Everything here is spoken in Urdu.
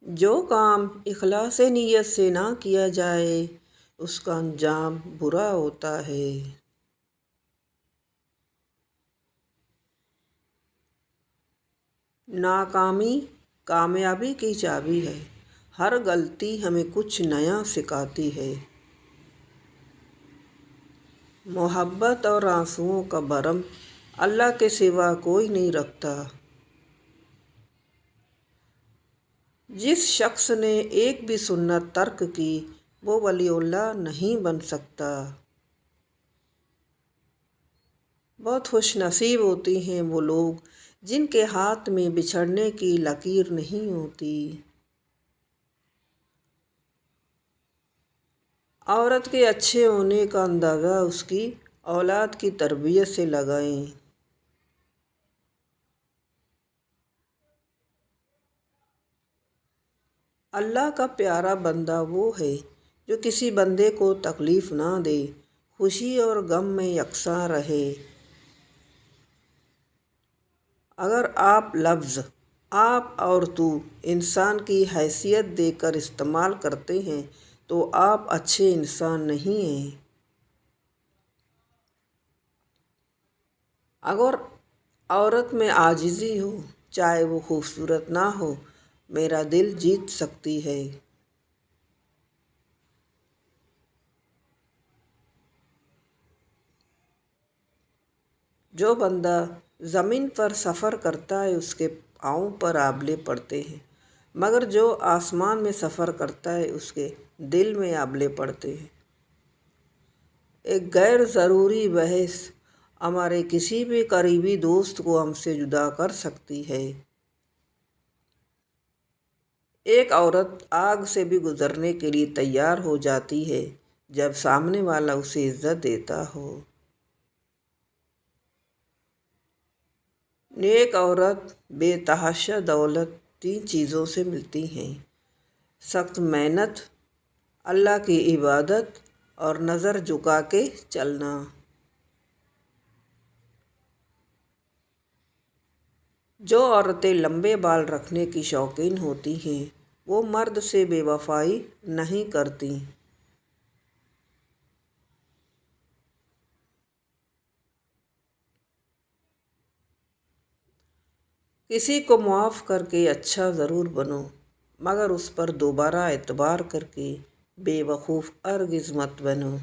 جو کام اخلاص نیت سے نہ کیا جائے اس کا انجام برا ہوتا ہے۔ ناکامی کامیابی کی چابی ہے۔ ہر غلطی ہمیں کچھ نیا سکھاتی ہے۔ محبت اور آنسوؤں کا بھرم اللہ کے سوا کوئی نہیں رکھتا۔ جس شخص نے ایک بھی سنت ترک کی وہ ولی اللہ نہیں بن سکتا۔ بہت خوش نصیب ہوتے ہیں وہ لوگ جن کے ہاتھ میں بچھڑنے کی لکیر نہیں ہوتی۔ عورت کے اچھے ہونے کا اندازہ اس کی اولاد کی تربیت سے لگائیں۔ اللہ کا پیارا بندہ وہ ہے جو کسی بندے کو تکلیف نہ دے، خوشی اور غم میں یکساں رہے۔ اگر آپ لفظ آپ اور تو انسان کی حیثیت دے کر استعمال کرتے ہیں تو آپ اچھے انسان نہیں ہیں۔ اگر عورت میں عاجزی ہو، چاہے وہ خوبصورت نہ ہو، میرا دل جیت سکتی ہے۔ جو بندہ زمین پر سفر کرتا ہے اس کے پاؤں پر آبلے پڑتے ہیں، مگر جو آسمان میں سفر کرتا ہے اس کے دل میں آبلے پڑتے ہیں۔ ایک غیر ضروری بحث ہمارے کسی بھی قریبی دوست کو ہم سے جدا کر سکتی ہے۔ ایک عورت آگ سے بھی گزرنے کے لیے تیار ہو جاتی ہے جب سامنے والا اسے عزت دیتا ہو۔ نیک عورت بے تحاشا دولت 3 چیزوں سے ملتی ہیں: سخت محنت، اللہ کی عبادت اور نظر جھکا کے چلنا۔ جو عورتیں لمبے بال رکھنے کی شوقین ہوتی ہیں وہ مرد سے بے وفائی نہیں کرتیں۔ کسی کو معاف کر کے اچھا ضرور بنو، مگر اس پر دوبارہ اعتبار کر کے بے وقوف ہرگز مت بنو۔